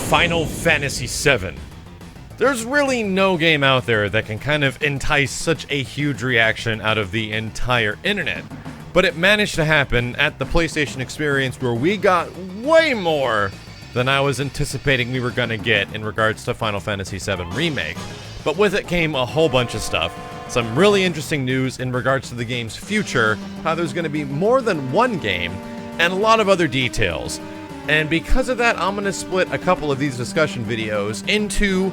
Final Fantasy VII. There's really no game out there that can kind of entice such a huge reaction out of the entire internet. But it managed to happen at the PlayStation Experience, where we got way more than I was anticipating we were going to get in regards to Final Fantasy VII Remake. But with it came a whole bunch of stuff. Some really interesting news in regards to the game's future, how there's going to be more than one game, and a lot of other details. And because of that, I'm going to split a couple of these discussion videos into,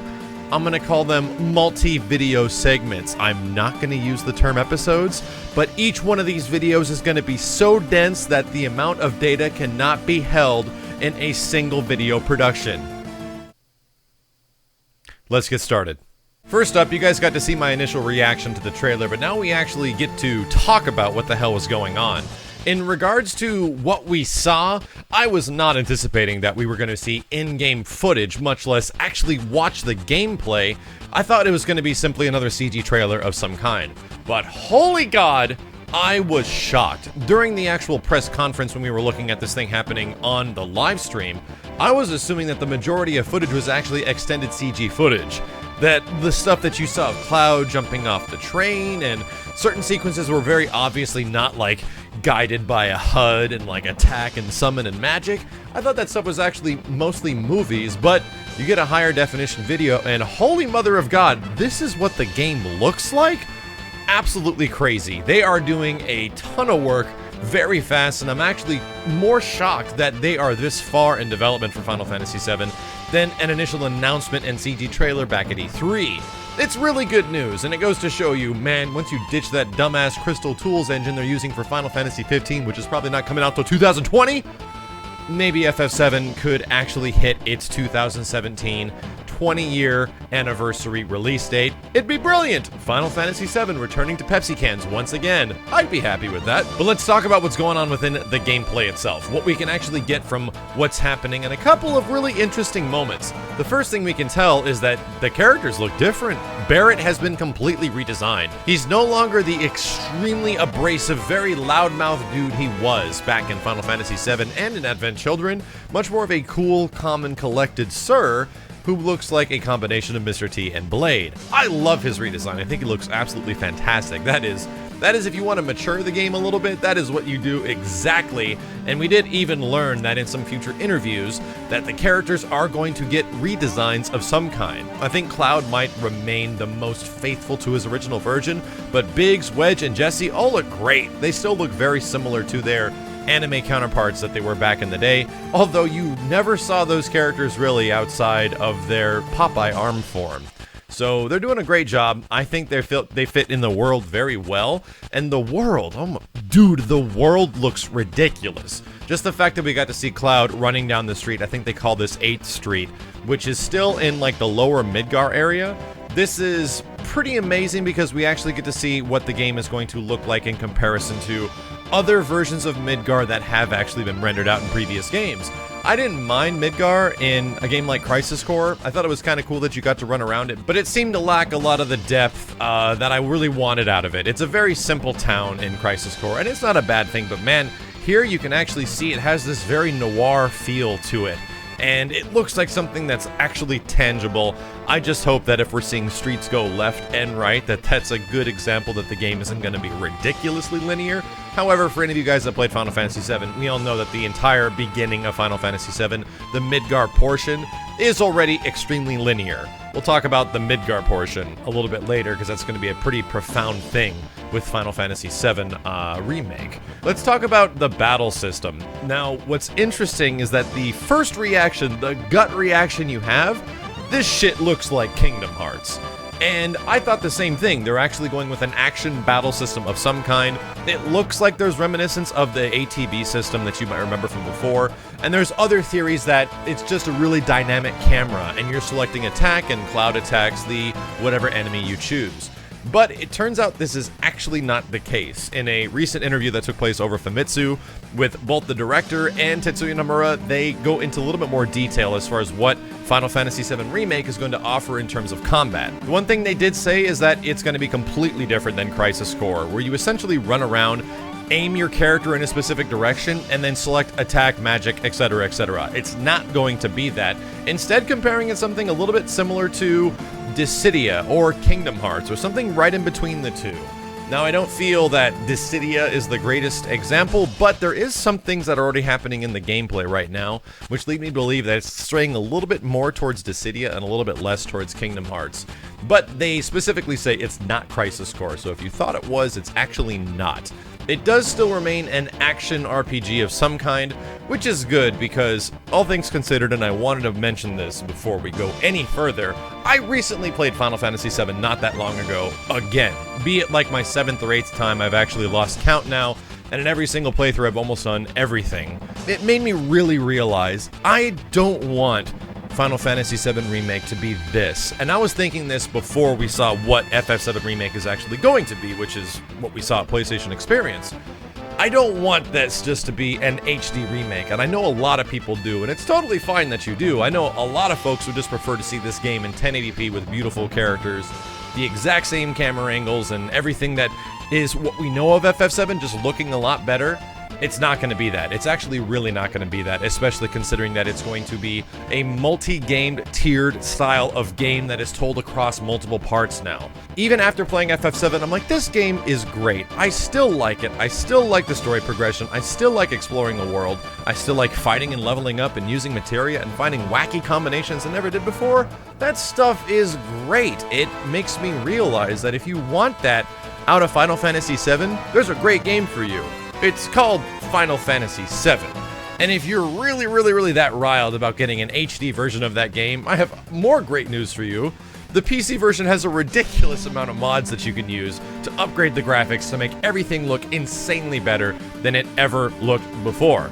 I'm going to call them multi-video segments. I'm not going to use the term episodes, but each one of these videos is going to be so dense that the amount of data cannot be held in a single video production. Let's get started. First up, you guys got to see my initial reaction to the trailer, but now we actually get to talk about what the hell was going on. In regards to what we saw, I was not anticipating that we were going to see in-game footage, much less actually watch the gameplay. I thought it was going to be simply another CG trailer of some kind. But holy God, I was shocked. During the actual press conference when we were looking at this thing happening on the live stream, I was assuming that the majority of footage was actually extended CG footage. That the stuff that you saw of Cloud jumping off the train and certain sequences were very obviously not like guided by a HUD and like attack and summon and magic. I thought that stuff was actually mostly movies, but you get a higher definition video and holy mother of God, this is what the game looks like? Absolutely crazy. They are doing a ton of work very fast, and I'm actually more shocked that they are this far in development for Final Fantasy VII than an initial announcement and CG trailer back at E3. It's really good news, and it goes to show you, man, once you ditch that dumbass Crystal Tools engine they're using for Final Fantasy 15, which is probably not coming out till 2020, maybe FF7 could actually hit its 2017 20-year anniversary release date. It'd be brilliant! Final Fantasy VII returning to Pepsi cans once again. I'd be happy with that. But let's talk about what's going on within the gameplay itself, what we can actually get from what's happening, and a couple of really interesting moments. The first thing we can tell is that the characters look different. Barrett has been completely redesigned. He's no longer the extremely abrasive, very loudmouth dude he was back in Final Fantasy VII and in Advent Children. Much more of a cool, calm, and collected Sir, who looks like a combination of Mr. T and Blade. I love his redesign. I think he looks absolutely fantastic. That is if you want to mature the game a little bit, that is what you do exactly. And we did even learn that in some future interviews that the characters are going to get redesigns of some kind. I think Cloud might remain the most faithful to his original version, but Biggs, Wedge, and Jesse all look great. They still look very similar to their anime counterparts that they were back in the day, although you never saw those characters really outside of their Popeye arm form. So they're doing a great job. I think they fit in the world very well, and the world, oh my, dude, the world looks ridiculous. Just the fact that we got to see Cloud running down the street, I think they call this 8th Street, which is still in like the lower Midgar area. This is pretty amazing because we actually get to see what the game is going to look like in comparison to other versions of Midgar that have actually been rendered out in previous games. I didn't mind Midgar in a game like Crisis Core. I thought it was kind of cool that you got to run around it, but it seemed to lack a lot of the depth that I really wanted out of it. It's a very simple town in Crisis Core, and it's not a bad thing, but man, here you can actually see it has this very noir feel to it. And it looks like something that's actually tangible. I just hope that if we're seeing streets go left and right, that's a good example that the game isn't going to be ridiculously linear. However, for any of you guys that played Final Fantasy VII, we all know that the entire beginning of Final Fantasy VII, the Midgar portion, is already extremely linear. We'll talk about the Midgar portion a little bit later, because that's going to be a pretty profound thing with Final Fantasy VII Remake. Let's talk about the battle system. Now, what's interesting is that the first reaction, the gut reaction you have, this shit looks like Kingdom Hearts. And I thought the same thing. They're actually going with an action battle system of some kind. It looks like there's reminiscence of the ATB system that you might remember from before. And there's other theories that it's just a really dynamic camera and you're selecting attack and Cloud attacks the whatever enemy you choose. But it turns out this is actually not the case. In a recent interview that took place over Famitsu with both the director and Tetsuya Nomura, they go into a little bit more detail as far as what Final Fantasy VII Remake is going to offer in terms of combat. The one thing they did say is that it's going to be completely different than Crisis Core, where you essentially run around aim your character in a specific direction and then select attack, magic, etc., etc. It's not going to be that. Instead, comparing it something a little bit similar to Dissidia or Kingdom Hearts, or something right in between the two. Now, I don't feel that Dissidia is the greatest example, but there is some things that are already happening in the gameplay right now, which lead me to believe that it's straying a little bit more towards Dissidia and a little bit less towards Kingdom Hearts. But they specifically say it's not Crisis Core, so if you thought it was, it's actually not. It does still remain an action RPG of some kind, which is good because, all things considered, and I wanted to mention this before we go any further, I recently played Final Fantasy VII not that long ago, again. Be it like my 7th or 8th time, I've actually lost count now, and in every single playthrough I've almost done everything. It made me really realize I don't want Final Fantasy VII Remake to be this. And I was thinking this before we saw what FF7 Remake is actually going to be, which is what we saw at PlayStation Experience. I don't want this just to be an HD remake, and I know a lot of people do, and it's totally fine that you do. I know a lot of folks would just prefer to see this game in 1080p with beautiful characters, the exact same camera angles, and everything that is what we know of FF7 just looking a lot better. It's not going to be that. It's actually really not going to be that, especially considering that it's going to be a multi-gamed, tiered style of game that is told across multiple parts now. Even after playing FF7, I'm like, this game is great. I still like it. I still like the story progression. I still like exploring the world. I still like fighting and leveling up and using materia and finding wacky combinations I never did before. That stuff is great. It makes me realize that if you want that out of Final Fantasy VII, there's a great game for you. It's called Final Fantasy VII. And if you're really that riled about getting an HD version of that game, I have more great news for you. The PC version has a ridiculous amount of mods that you can use to upgrade the graphics to make everything look insanely better than it ever looked before.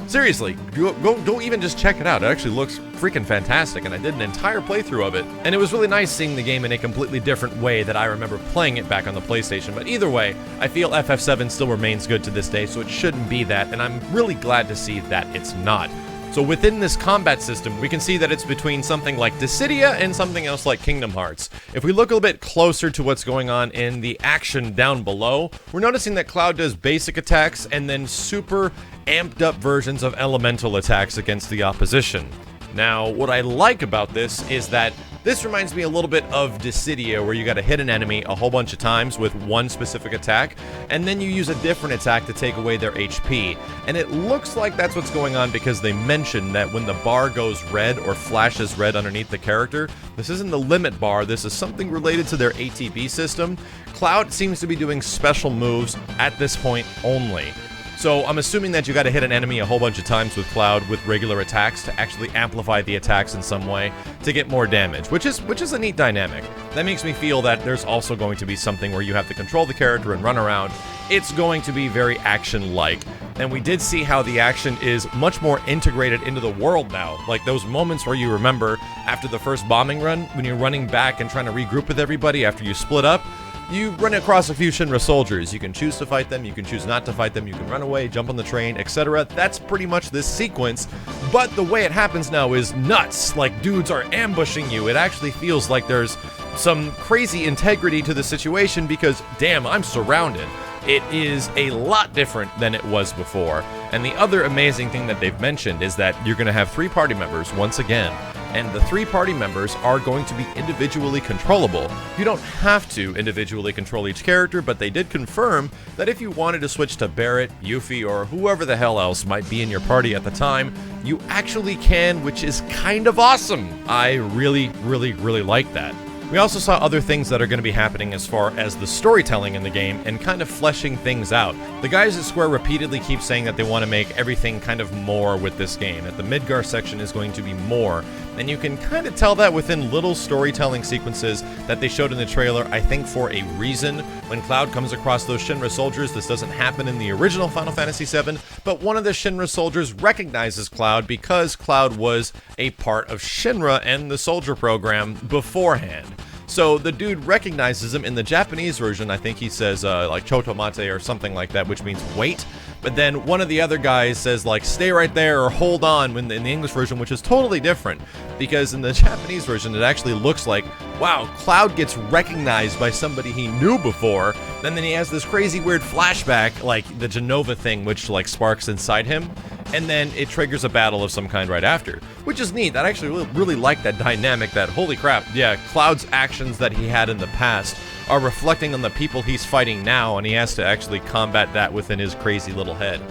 Seriously, go even just check it out. It actually looks freaking fantastic, and I did an entire playthrough of it, and it was really nice seeing the game in a completely different way that I remember playing it back on the PlayStation. But either way, I feel FF7 still remains good to this day, so it shouldn't be that, and I'm really glad to see that it's not. So within this combat system, we can see that it's between something like Dissidia and something else like Kingdom Hearts. If we look a little bit closer to what's going on in the action down below, we're noticing that Cloud does basic attacks and then super amped up versions of elemental attacks against the opposition. Now, what I like about this is that this reminds me a little bit of Dissidia, where you gotta hit an enemy a whole bunch of times with one specific attack, and then you use a different attack to take away their HP. And it looks like that's what's going on because they mentioned that when the bar goes red or flashes red underneath the character, this isn't the limit bar, this is something related to their ATB system. Cloud seems to be doing special moves at this point only. So I'm assuming that you gotta hit an enemy a whole bunch of times with Cloud with regular attacks to actually amplify the attacks in some way to get more damage, which is a neat dynamic. That makes me feel that there's also going to be something where you have to control the character and run around. It's going to be very action-like. And we did see how the action is much more integrated into the world now. Like those moments where you remember after the first bombing run, when you're running back and trying to regroup with everybody after you split up, you run across a few Shinra soldiers. You can choose to fight them, you can choose not to fight them, you can run away, jump on the train, etc. That's pretty much this sequence, but the way it happens now is nuts. Like, dudes are ambushing you. It actually feels like there's some crazy integrity to the situation because, damn, I'm surrounded. It is a lot different than it was before. And the other amazing thing that they've mentioned is that you're going to have 3 party members once again. And the 3 party members are going to be individually controllable. You don't have to individually control each character, but they did confirm that if you wanted to switch to Barrett, Yuffie, or whoever the hell else might be in your party at the time, you actually can, which is kind of awesome. I really like that. We also saw other things that are going to be happening as far as the storytelling in the game and kind of fleshing things out. The guys at Square repeatedly keep saying that they want to make everything kind of more with this game, that the Midgar section is going to be more, and you can kind of tell that within little storytelling sequences that they showed in the trailer, I think for a reason. When Cloud comes across those Shinra soldiers, this doesn't happen in the original Final Fantasy VII, but one of the Shinra soldiers recognizes Cloud because Cloud was a part of Shinra and the soldier program beforehand. So the dude recognizes him in the Japanese version. I think he says like chotomate or something like that, which means wait. But then one of the other guys says like stay right there or hold on in the English version, which is totally different. Because in the Japanese version, it actually looks like, wow, Cloud gets recognized by somebody he knew before, And then he has this crazy weird flashback, like the Genova thing, which like sparks inside him, and then it triggers a battle of some kind right after, which is neat. That actually really like that dynamic, that holy crap, yeah, Cloud's actions that he had in the past are reflecting on the people he's fighting now, and he has to actually combat that within his crazy little head.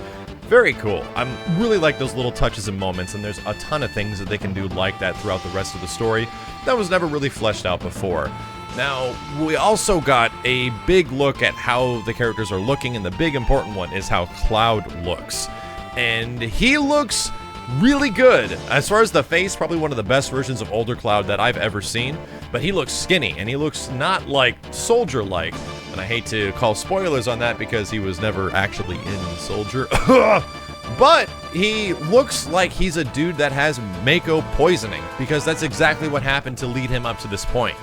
Very cool. I really like those little touches and moments, and there's a ton of things that they can do like that throughout the rest of the story that was never really fleshed out before. Now, we also got a big look at how the characters are looking, and the big important one is how Cloud looks. And he looks really good. As far as the face, probably one of the best versions of older Cloud that I've ever seen, but he looks skinny, and he looks not like soldier-like. And I hate to call spoilers on that because he was never actually in Soldier. But he looks like he's a dude that has Mako poisoning, because that's exactly what happened to lead him up to this point.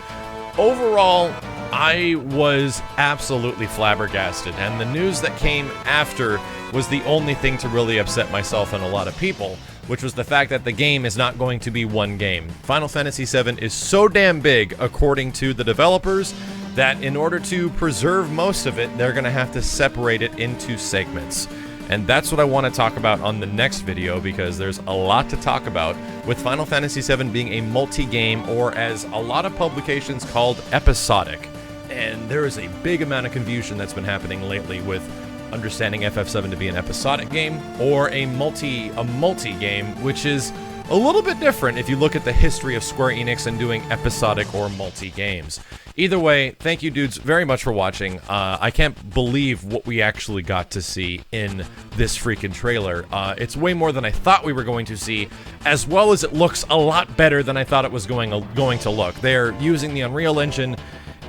Overall, I was absolutely flabbergasted, and the news that came after was the only thing to really upset myself and a lot of people, which was the fact that the game is not going to be one game. Final Fantasy VII is so damn big, according to the developers, that in order to preserve most of it, they're going to have to separate it into segments. And that's what I want to talk about on the next video, because there's a lot to talk about with Final Fantasy VII being a multi-game, or as a lot of publications called, episodic. And there is a big amount of confusion that's been happening lately with understanding FF7 to be an episodic game or a multi game, which is a little bit different if you look at the history of Square Enix and doing episodic or multi-games. Either way, thank you dudes very much for watching. I can't believe what we actually got to see in this freaking trailer. It's way more than I thought we were going to see, as well as it looks a lot better than I thought it was going to look. They're using the Unreal Engine.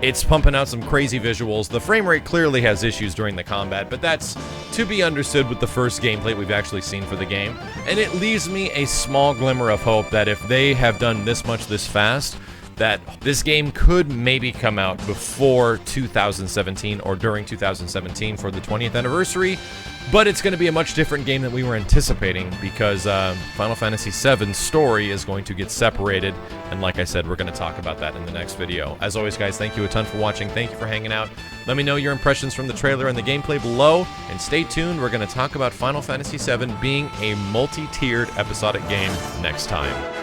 It's pumping out some crazy visuals. The frame rate clearly has issues during the combat, but that's to be understood with the first gameplay we've actually seen for the game. And it leaves me a small glimmer of hope that if they have done this much this fast, that this game could maybe come out before 2017 or during 2017 for the 20th anniversary, but it's going to be a much different game than we were anticipating, because Final Fantasy VII's story is going to get separated, and like I said, we're going to talk about that in the next video. As always, guys, thank you a ton for watching. Thank you for hanging out. Let me know your impressions from the trailer and the gameplay below, and stay tuned. We're going to talk about Final Fantasy VII being a multi-tiered episodic game next time.